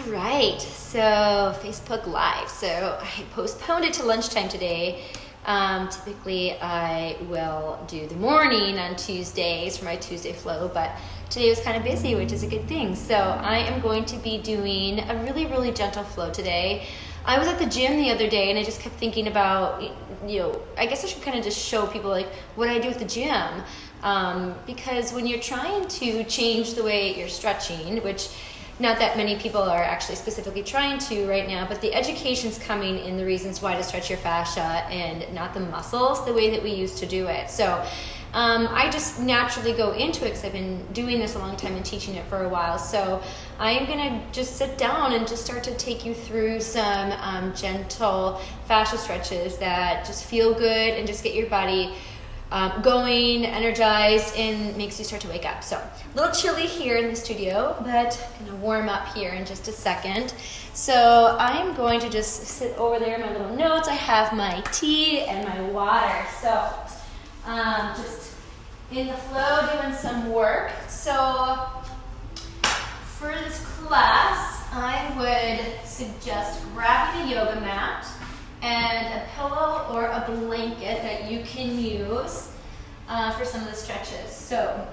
Right, so Facebook Live. So I postponed it to lunchtime today. Typically I will do the morning on Tuesdays for my Tuesday flow, but today was kind of busy, which is a good thing. So I am going to be doing a really, really gentle flow today. I was at the gym the other day and I just kept thinking about, I guess I should kind of just show people like what I do at the gym. Because when you're trying to change the way you're stretching, which not that many people are actually specifically trying to right now, but the education's coming in the reasons why to stretch your fascia and not the muscles the way that we used to do it. So I just naturally go into it because I've been doing this a long time and teaching it for a while. So I'm gonna just sit down and just start to take you through some gentle fascia stretches that just feel good and just get your body going, energized, and makes you start to wake up. So a little chilly here in the studio, but I'm gonna warm up here in just a second. So I'm going to just sit over there in my little notes. I have my tea and my water. So just in the flow doing some work. So for this class, I would suggest grabbing a yoga mat and a pillow or a blanket that you can use for some of the stretches. So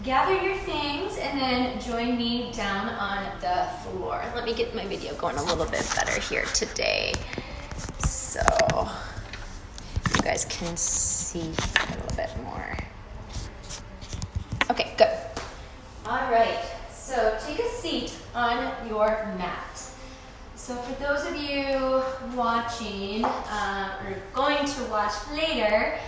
gather your things and then join me down on the floor. Let me get my video going a little bit better here today, so you guys can see a little bit more. Okay, good. All right, so take a seat on your mat. So for those of you watching or going to watch later,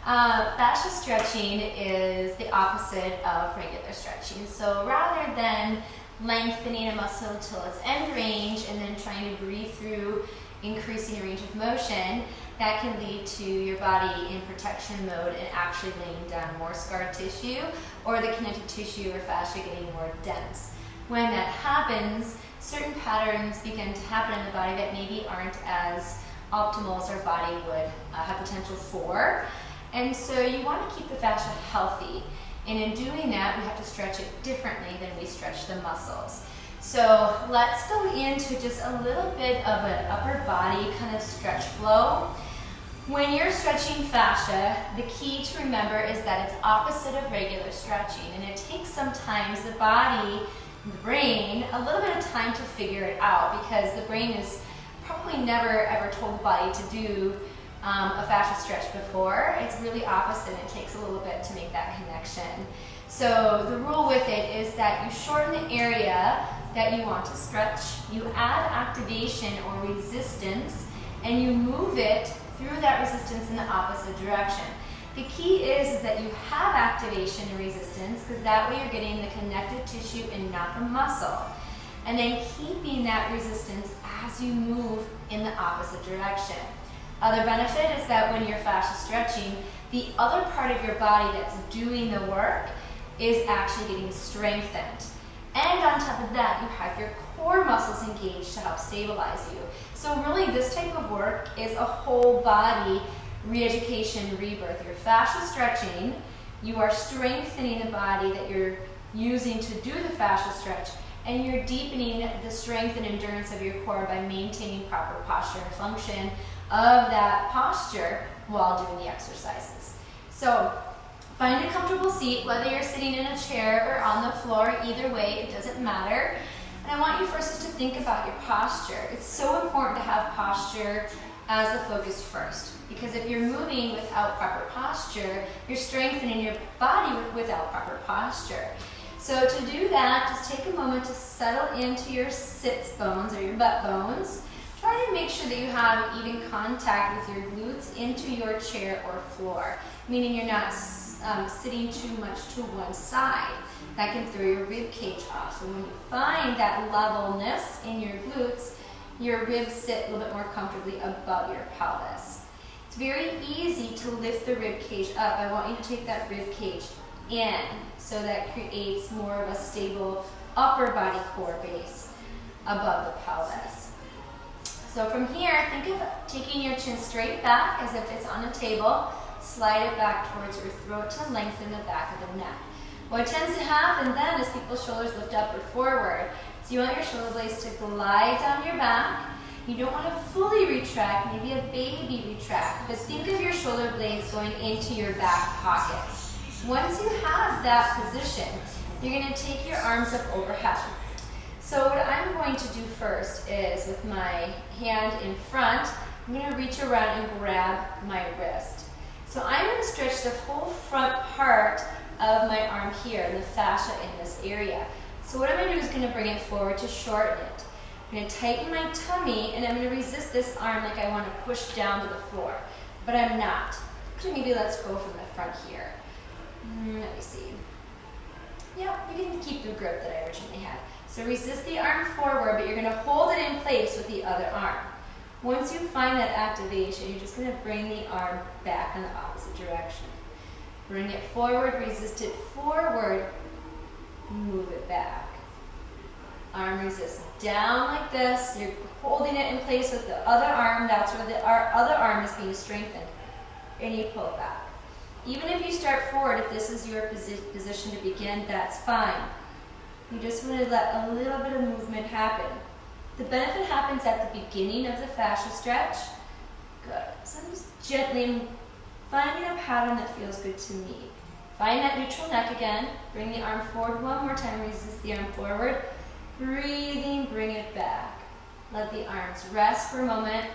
fascia stretching is the opposite of regular stretching. So rather than lengthening a muscle until its end range and then trying to breathe through increasing the range of motion, that can lead to your body in protection mode and actually laying down more scar tissue or the connective tissue or fascia getting more dense. When that happens, certain patterns begin to happen in the body that maybe aren't as optimal as our body would have potential for. And so you want to keep the fascia healthy. And in doing that, we have to stretch it differently than we stretch the muscles. So let's go into just a little bit of an upper body kind of stretch flow. When you're stretching fascia, the key to remember is that it's opposite of regular stretching. And it takes sometimes the body, the brain, a little bit of time to figure it out, because the brain is probably never ever told the body to do a fascia stretch before. It's really opposite. It takes a little bit to make that connection. So the rule with it is that you shorten the area that you want to stretch, you add activation or resistance, and you move it through that resistance in the opposite direction. The key is that you have activation and resistance, because that way you're getting the connective tissue and not the muscle. And then keeping that resistance as you move in the opposite direction. Other benefit is that when you're fascia stretching, the other part of your body that's doing the work is actually getting strengthened. And on top of that, you have your core muscles engaged to help stabilize you. So really this type of work is a whole body re-education, rebirth. You're fascia stretching, you are strengthening the body that you're using to do the fascia stretch, and you're deepening the strength and endurance of your core by maintaining proper posture and function of that posture while doing the exercises. So find a comfortable seat, whether you're sitting in a chair or on the floor, either way, it doesn't matter. And I want you first to think about your posture. It's so important to have posture as the focus first, because if you're moving without proper posture, you're strengthening your body without proper posture. So to do that, just take a moment to settle into your sits bones or your butt bones. Try to make sure that you have even contact with your glutes into your chair or floor, meaning you're not sitting too much to one side. That can throw your rib cage off. So when you find that levelness in your glutes, your ribs sit a little bit more comfortably above your pelvis. It's very easy to lift the rib cage up. I want you to take that rib cage in, so that creates more of a stable upper body core base above the pelvis. So from here, think of taking your chin straight back as if it's on a table. Slide it back towards your throat to lengthen the back of the neck. What tends to happen then is people's shoulders lift up or forward. So you want your shoulder blades to glide down your back. You don't want to fully retract, maybe a baby retract, but think of your shoulder blades going into your back pocket. Once you have that position, you're going to take your arms up overhead. So what I'm going to do first is with my hand in front, I'm going to reach around and grab my wrist. So I'm going to stretch the whole front part of my arm here, the fascia in this area. So what I'm going to do is going to bring it forward to shorten it. I'm going to tighten my tummy and I'm going to resist this arm like I want to push down to the floor, but I'm not. Actually, maybe let's go from the front here. Let me see. Yeah, you can keep the grip that I originally had. So resist the arm forward, but you're going to hold it in place with the other arm. Once you find that activation, you're just going to bring the arm back in the opposite direction. Bring it forward, resist it forward, move it back. Arm resists down like this. You're holding it in place with the other arm. That's where the other arm is being strengthened. And you pull it back. Even if you start forward, if this is your position to begin, that's fine. You just want to let a little bit of movement happen. The benefit happens at the beginning of the fascia stretch. Good. So I'm just gently finding a pattern that feels good to me. Find that neutral neck again. Bring the arm forward one more time. Resist the arm forward. Breathing, bring it back. Let the arms rest for a moment.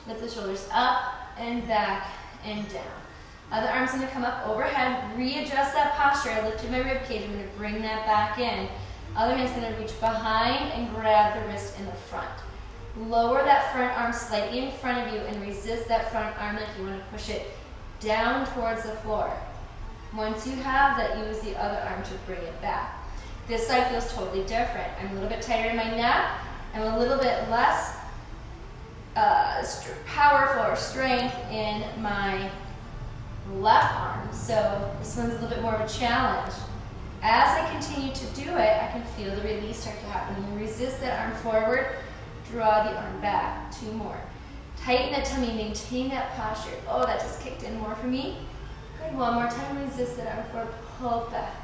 Lift the shoulders up and back and down. Other arm's going to come up overhead. Readjust that posture. I lifted my rib cage. I'm going to bring that back in. Other hand's going to reach behind and grab the wrist in the front. Lower that front arm slightly in front of you and resist that front arm like you want to push it down towards the floor. Once you have that, use the other arm to bring it back. This side feels totally different. I'm a little bit tighter in my neck. I'm a little bit less powerful or strength in my left arm. So this one's a little bit more of a challenge. As I continue to do it, I can feel the release start to happen. You resist that arm forward, draw the arm back. 2 more. Tighten that tummy, maintain that posture. Oh, that just kicked in more for me. Good, 1 more time, resist that arm forward, pull back.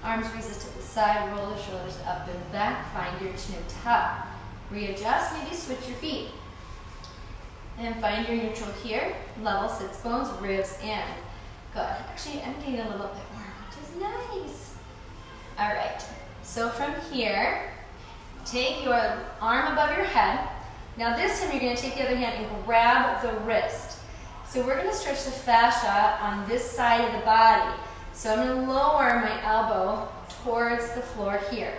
Arms resist to the side, roll the shoulders up and back, find your chin tuck. Readjust, maybe switch your feet. And find your neutral here, level sits bones, ribs in. Good, actually I'm getting a little bit more, which is nice. All right, so from here, take your arm above your head. Now this time you're going to take the other hand and grab the wrist. So we're going to stretch the fascia on this side of the body. So I'm going to lower my elbow towards the floor here.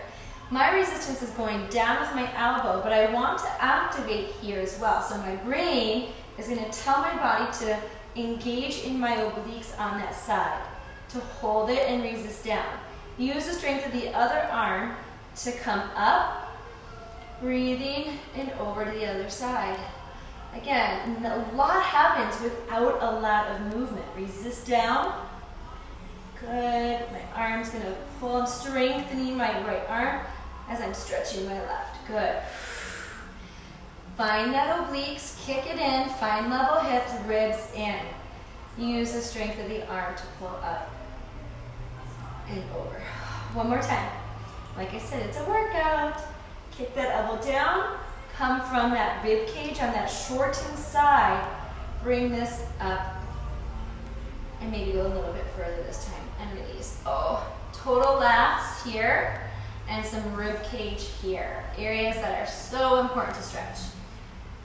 My resistance is going down with my elbow, but I want to activate here as well. So my brain is going to tell my body to engage in my obliques on that side, to hold it and resist down. Use the strength of the other arm to come up, breathing, and over to the other side. Again, a lot happens without a lot of movement. Resist down. Good. My arm's going to pull. I'm strengthening my right arm as I'm stretching my left. Good. Find that obliques, kick it in, find level hips, ribs in. Use the strength of the arm to pull up and over. 1 more time. Like I said, it's a workout. Kick that elbow down, come from that rib cage on that shortened side, bring this up, and maybe go a little bit further this time, and release. Oh, total lats here, and some rib cage here. Areas that are so important to stretch.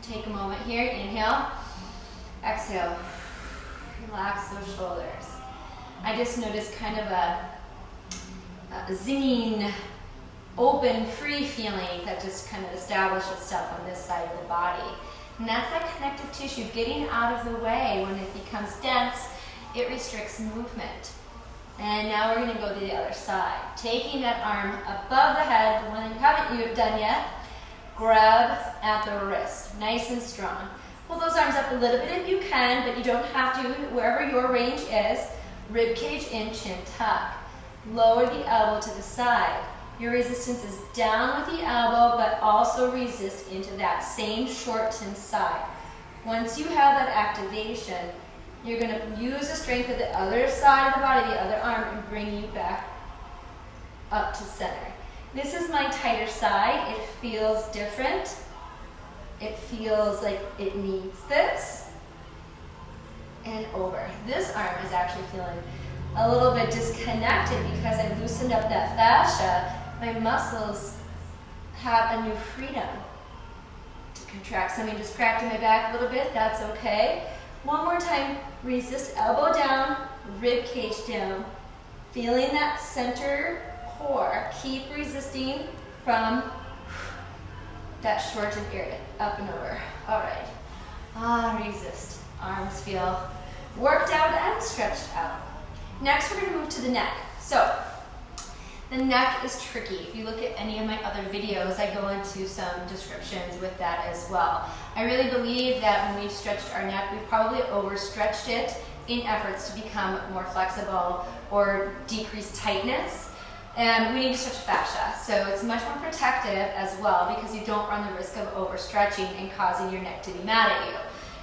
Take a moment here, inhale, exhale, relax those shoulders. I just noticed kind of a zinging, open, free feeling that just kind of established itself on this side of the body. And that's that connective tissue getting out of the way. When it becomes dense, it restricts movement. And now we're going to go to the other side. Taking that arm above the head, the one that you haven't done yet, grab at the wrist, nice and strong. Pull those arms up a little bit if you can, but you don't have to, wherever your range is. Rib cage in, chin tuck. Lower the elbow to the side. Your resistance is down with the elbow, but also resist into that same shortened side. Once you have that activation, you're going to use the strength of the other side of the body, the other arm, and bring you back up to center. This is my tighter side. It feels different. It feels like it needs this. And over. This arm is actually feeling a little bit disconnected because I loosened up that fascia. My muscles have a new freedom to contract. Something just cracked in my back a little bit. That's okay. One more time. Resist. Elbow down, rib cage down. Feeling that center core. Keep resisting from that shortened area. Up and over. All right. Resist. Arms feel worked out and stretched out. Next, we're going to move to the neck. So, the neck is tricky. If you look at any of my other videos, I go into some descriptions with that as well. I really believe that when we've stretched our neck, we've probably overstretched it in efforts to become more flexible or decrease tightness. And we need to stretch fascia. So it's much more protective as well because you don't run the risk of overstretching and causing your neck to be mad at you.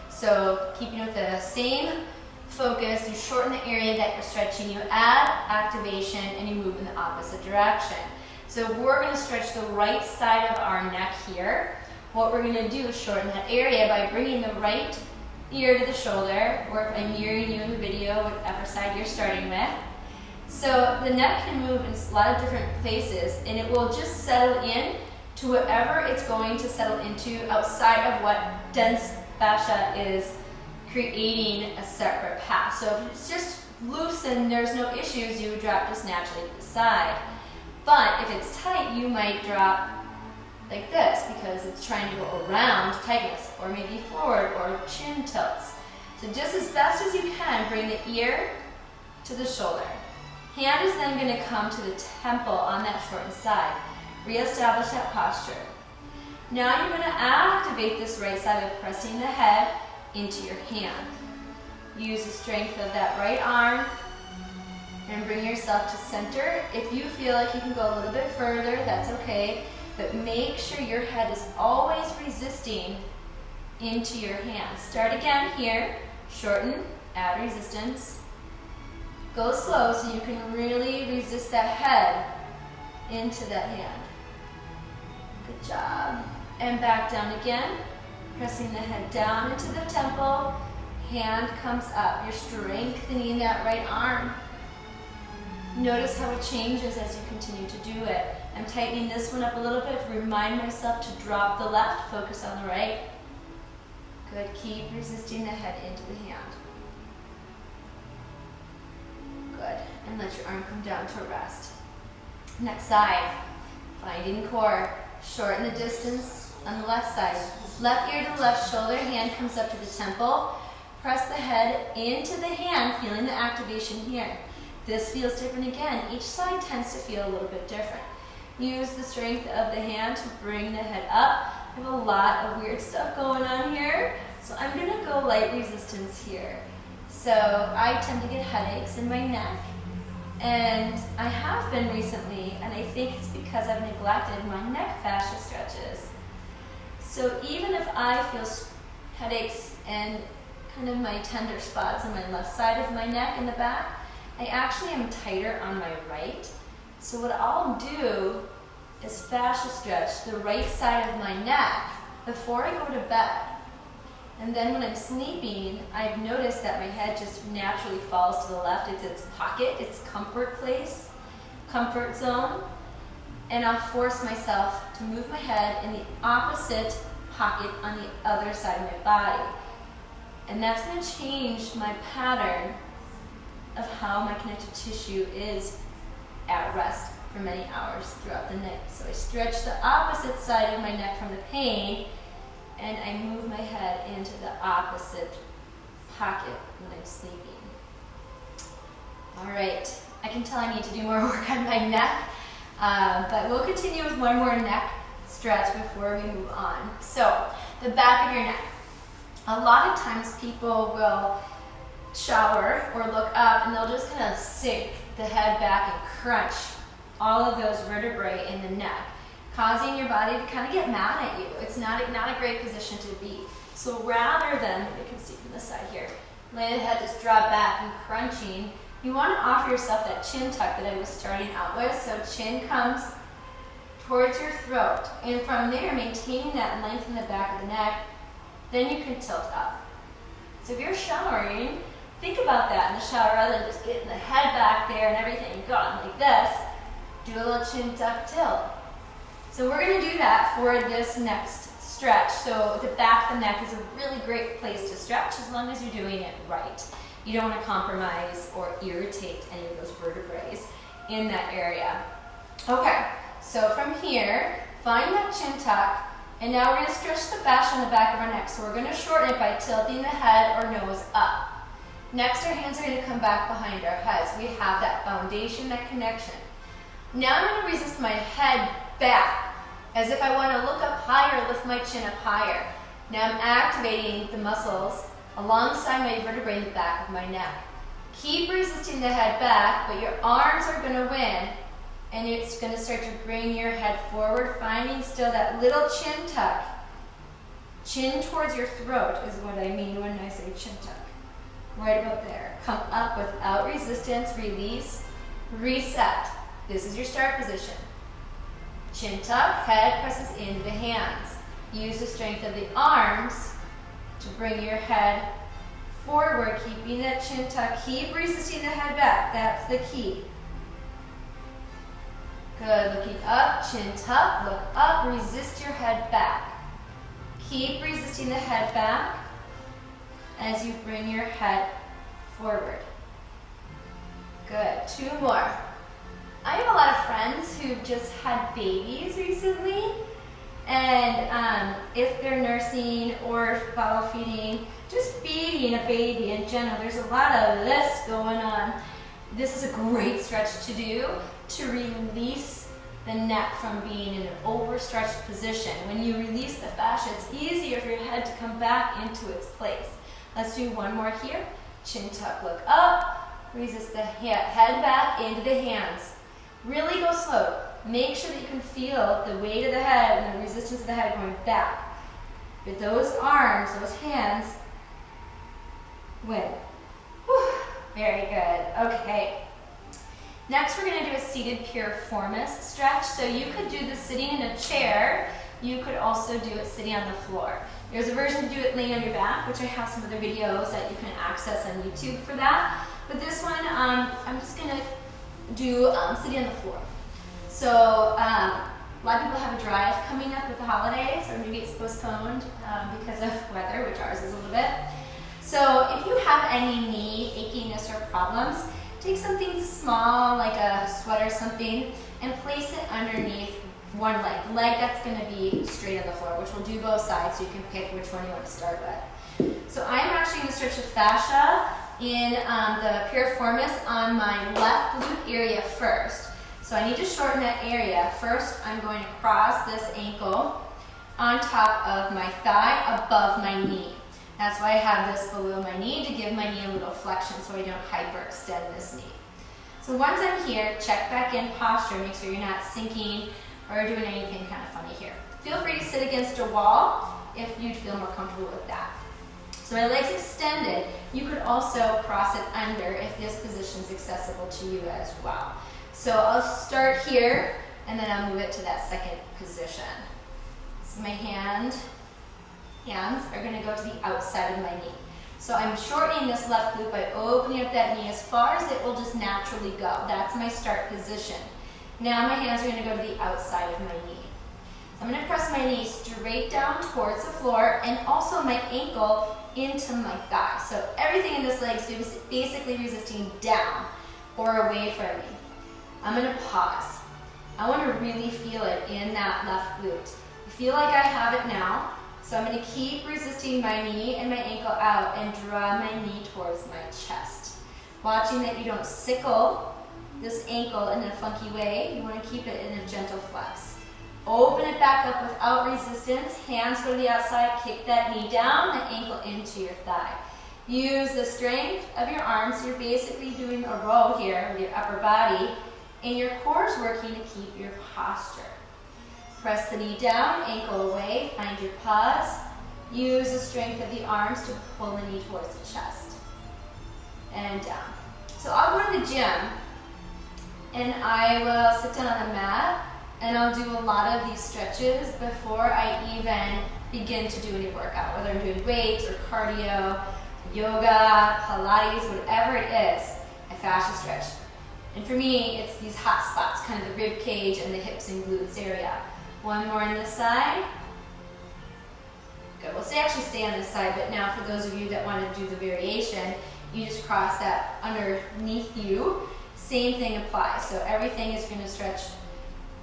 So keeping with the same focus, you shorten the area that you're stretching, you add activation, and you move in the opposite direction. So we're going to stretch the right side of our neck here. What we're going to do is shorten that area by bringing the right ear to the shoulder, or if I'm mirroring you in the video, whatever side you're starting with. So the neck can move in a lot of different places, and it will just settle in to whatever it's going to settle into outside of what dense fascia is creating a separate path. So if it's just loose and there's no issues, you would drop just naturally to the side. But if it's tight, you might drop like this because it's trying to go around tightness, or maybe forward, or chin tilts. So just as best as you can, bring the ear to the shoulder. Hand is then going to come to the temple on that shortened side. Reestablish that posture. Now you're going to activate this right side by pressing the head into your hand. Use the strength of that right arm and bring yourself to center. If you feel like you can go a little bit further, that's okay, but make sure your head is always resisting into your hand. Start again here, shorten, add resistance. Go slow so you can really resist that head into that hand. Good job. And back down again. Pressing the head down into the temple, hand comes up. You're strengthening that right arm. Notice how it changes as you continue to do it. I'm tightening this one up a little bit. Remind myself to drop the left, focus on the right. Good, keep resisting the head into the hand. Good, and let your arm come down to rest. Next side, finding core, shorten the distance. On the left side, left ear to the left shoulder, hand comes up to the temple. Press the head into the hand, feeling the activation here. This feels different again. Each side tends to feel a little bit different. Use the strength of the hand to bring the head up. I have a lot of weird stuff going on here, so I'm going to go light resistance here. So I tend to get headaches in my neck, and I have been recently, and I think it's because I've neglected my neck fascia stretches. So even if I feel headaches and kind of my tender spots on my left side of my neck in the back, I actually am tighter on my right. So what I'll do is fascia stretch the right side of my neck before I go to bed. And then when I'm sleeping, I've noticed that my head just naturally falls to the left. It's its pocket, its comfort place, comfort zone. And I'll force myself to move my head in the opposite pocket on the other side of my body. And that's going to change my pattern of how my connective tissue is at rest for many hours throughout the night. So I stretch the opposite side of my neck from the pain, and I move my head into the opposite pocket when I'm sleeping. All right, I can tell I need to do more work on my neck. But we'll continue with one more neck stretch before we move on. So, the back of your neck. A lot of times people will shower or look up and they'll just kind of sink the head back and crunch all of those vertebrae in the neck, causing your body to kind of get mad at you. It's not a great position to be. So rather than, you can see from the side here, let the head just drop back and crunching, You want to offer yourself that chin tuck that I was starting out with. So chin comes towards your throat. And from there, maintaining that length in the back of the neck, then you can tilt up. So if you're showering, think about that in the shower rather than just getting the head back there and everything going like this. Do a little chin tuck tilt. So we're going to do that for this next stretch. So the back of the neck is a really great place to stretch as long as you're doing it right. You don't want to compromise or irritate any of those vertebrae in that area. Okay, so from here, find that chin tuck, and now we're going to stretch the fascia in the back of our neck. So we're going to shorten it by tilting the head or nose up. Next, our hands are going to come back behind our heads. We have that foundation, that connection. Now I'm going to resist my head back, as if I want to look up higher, lift my chin up higher. Now I'm activating the muscles alongside my vertebrae in the back of my neck. Keep resisting the head back, but your arms are going to win, and it's going to start to bring your head forward, finding still that little chin tuck. Chin towards your throat is what I mean when I say chin tuck. Right about there. Come up without resistance, release, reset. This is your start position. Chin tuck, head presses into the hands. Use the strength of the arms to bring your head forward, keeping that chin tuck. Keep resisting the head back. That's the key. Good. Looking up, chin tuck, look up, resist your head back. Keep resisting the head back as you bring your head forward. Good. 2 more. I have a lot of friends who've just had babies recently, and if they're nursing or bottle feeding, just feeding a baby in general, there's a lot of this going on. This is a great stretch to do to release the neck from being in an overstretched position. When you release the fascia, it's easier for your head to come back into its place. Let's do one more here. Chin tuck, look up, resist the head back into the hands. Really go slow. Make sure that you can feel the weight of the head and the resistance of the head going back. With those arms, those hands, win. Whew. Very good. Okay. Next, we're going to do a seated piriformis stretch. So you could do this sitting in a chair. You could also do it sitting on the floor. There's a version to do it laying on your back, which I have some other videos that you can access on YouTube for that. But this one, I'm just going to do sitting on the floor. So a lot of people have a drive coming up with the holidays, or maybe it's postponed because of weather, which ours is a little bit. So if you have any knee achiness or problems, take something small like a sweater or something and place it underneath one leg. The leg that's going to be straight on the floor, which will do both sides, so you can pick which one you want to start with. So I'm actually going to stretch the fascia in the piriformis on my left glute area first. So I need to shorten that area. First, I'm going to cross this ankle on top of my thigh above my knee. That's why I have this below my knee, to give my knee a little flexion so I don't hyperextend this knee. So once I'm here, check back in posture. Make sure you're not sinking or doing anything kind of funny here. Feel free to sit against a wall if you'd feel more comfortable with that. So my legs extended. You could also cross it under if this position is accessible to you as well. So I'll start here, and then I'll move it to that second position. So my hands are going to go to the outside of my knee. So I'm shortening this left glute by opening up that knee as far as it will just naturally go. That's my start position. Now my hands are going to go to the outside of my knee. I'm going to press my knee straight down towards the floor, and also my ankle into my thigh. So everything in this leg is basically resisting down or away from me. I'm going to pause. I want to really feel it in that left glute. I feel like I have it now. So I'm going to keep resisting my knee and my ankle out and draw my knee towards my chest. Watching that you don't sickle this ankle in a funky way. You want to keep it in a gentle flex. Open it back up without resistance. Hands go to the outside. Kick that knee down, the ankle into your thigh. Use the strength of your arms. You're basically doing a row here with your upper body, and your core is working to keep your posture. Press the knee down, ankle away, find your pause. Use the strength of the arms to pull the knee towards the chest. And down. So I'll go to the gym and I will sit down on the mat and I'll do a lot of these stretches before I even begin to do any workout, whether I'm doing weights or cardio, yoga, Pilates, whatever it is, I fascia stretch. And for me, it's these hot spots, kind of the rib cage and the hips and glutes area. One more on this side. Good, we'll actually stay on this side, but now for those of you that want to do the variation, you just cross that underneath you. Same thing applies. So everything is going to stretch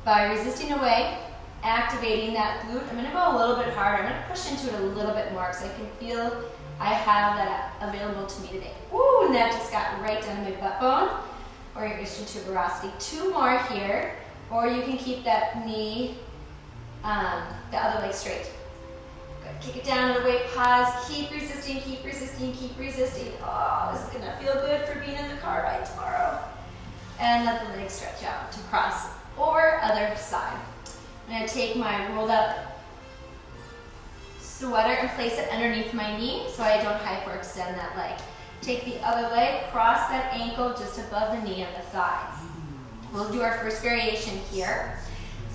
by resisting away, activating that glute. I'm going to go a little bit harder. I'm going to push into it a little bit more because I can feel I have that available to me today. Ooh, and that just got right down to my butt bone or your ischial tuberosity. 2 more here, or you can keep that knee, the other leg straight. Good. Kick it down to the weight, pause, keep resisting, keep resisting, keep resisting. Oh, this is going to feel good for being in the car ride tomorrow. And let the legs stretch out to cross over other side. I'm going to take my rolled up sweater and place it underneath my knee so I don't hyperextend that leg. Take the other leg, cross that ankle just above the knee and the thigh. We'll do our first variation here.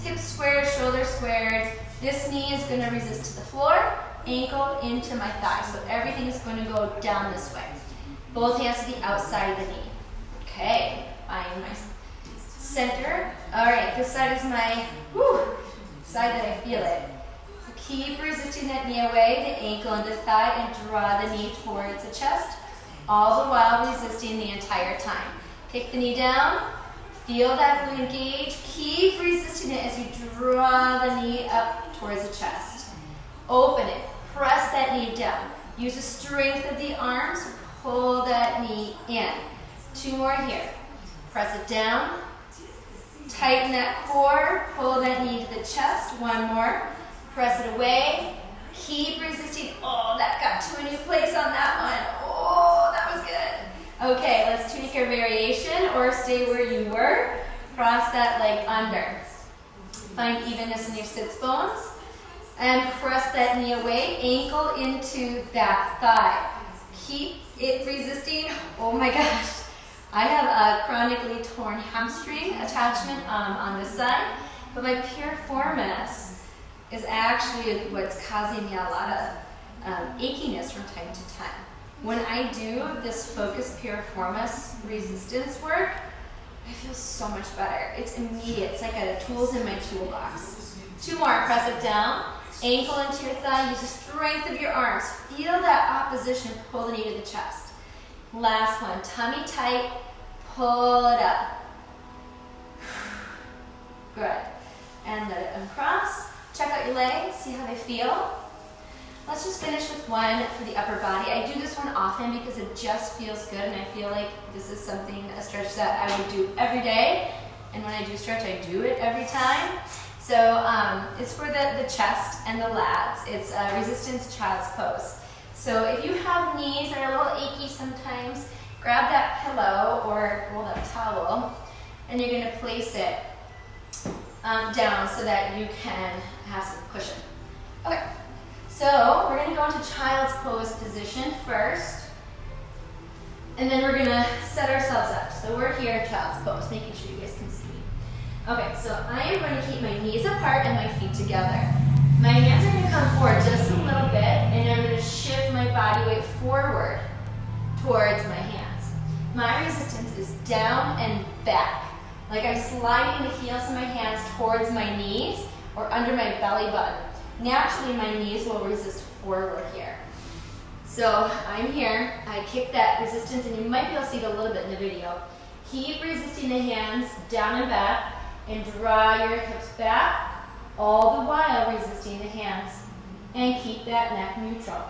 Hips squared, shoulders squared. This knee is going to resist to the floor, ankle into my thigh. So everything is going to go down this way. Both hands to the outside of the knee. Okay, find my center. All right, this side is my side that I feel it. So keep resisting that knee away, the ankle into the thigh, and draw the knee towards the chest, all the while resisting the entire time. Kick the knee down, feel that glute engage, keep resisting it as you draw the knee up towards the chest. Open it, press that knee down. Use the strength of the arms to pull that knee in. 2 more here. Press it down, tighten that core, pull that knee to the chest. 1 more. Press it away. Keep resisting. Oh, that got to a new place on that one. Oh, that was good. Okay, let's tweak our variation or stay where you were. Cross that leg under. Find evenness in your sits bones. And press that knee away. Ankle into that thigh. Keep it resisting. Oh my gosh. I have a chronically torn hamstring attachment on this side, but my piriformis is actually what's causing me a lot of achiness from time to time. When I do this focused piriformis resistance work, I feel so much better. It's immediate. It's like a tools in my toolbox. 2 more. Press it down. Ankle into your thigh. Use the strength of your arms. Feel that opposition. Pull the knee to the chest. Last one. Tummy tight. Pull it up. Good. And let it uncross. Check out your legs. See how they feel. Let's just finish with one for the upper body. I do this one often because it just feels good, and I feel like this is a stretch that I would do every day. And when I do stretch, I do it every time. So it's for the chest and the lats. It's resistance child's pose. So if you have knees that are a little achy sometimes, grab that pillow or rolled up towel, and you're going to place it down so that you can have some cushion. Okay. So we're going to go into child's pose position first, and then we're going to set ourselves up. So we're here, child's pose, making sure you guys can see me. Okay, so I am going to keep my knees apart and my feet together. My hands are going to come forward just a little bit, and I'm going to shift my body weight forward towards my hands. My resistance is down and back, like I'm sliding the heels of my hands towards my knees or under my belly button. Naturally, my knees will resist forward here. So I'm here, I kick that resistance, and you might be able to see it a little bit in the video. Keep resisting the hands down and back, and draw your hips back, all the while resisting the hands, and keep that neck neutral.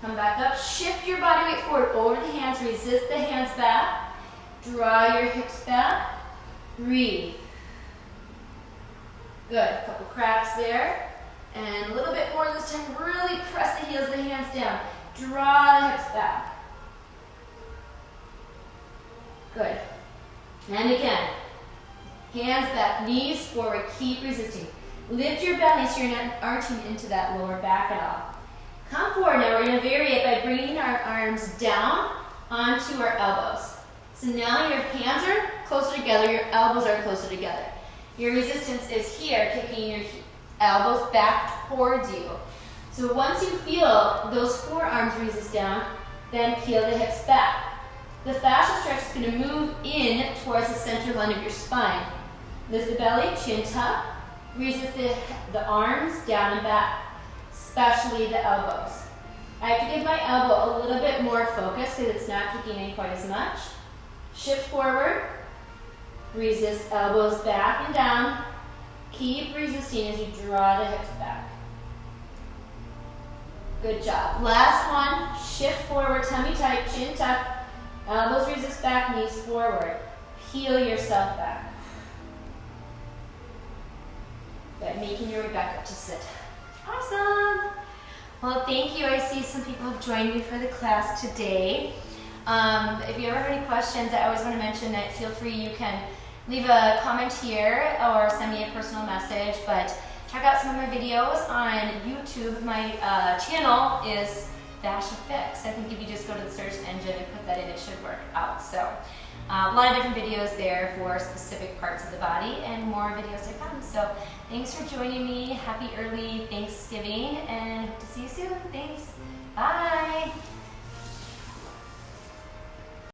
Come back up, shift your body weight forward over the hands, resist the hands back, draw your hips back, breathe. Good, a couple cracks there. And a little bit more this time, really press the heels of the hands down. Draw the hips back. Good. And again, hands back, knees forward, keep resisting. Lift your belly so you're not arching into that lower back at all. Come forward now, we're going to vary it by bringing our arms down onto our elbows. So now your hands are closer together, your elbows are closer together. Your resistance is here, kicking your elbows back towards you. So once you feel those forearms resist down, then peel the hips back. The fascia stretch is going to move in towards the center line of your spine. Lift the belly, chin tuck. Resist the arms down and back, especially the elbows. I have to give my elbow a little bit more focus because it's not kicking in quite as much. Shift forward. Resist elbows back and down. Keep resisting as you draw the hips back. Good job. Last one. Shift forward, tummy tight, chin tuck. Elbows resist back, knees forward. Peel yourself back. Good. Making your way back up to sit. Awesome. Well, thank you. I see some people have joined me for the class today. If you ever have any questions, I always want to mention that feel free, you can leave a comment here or send me a personal message, but check out some of my videos on YouTube. My channel is Fascia Fix. I think if you just go to the search engine and put that in, it should work out. So a lot of different videos there for specific parts of the body and more videos to come. So thanks for joining me. Happy early Thanksgiving and hope to see you soon. Thanks.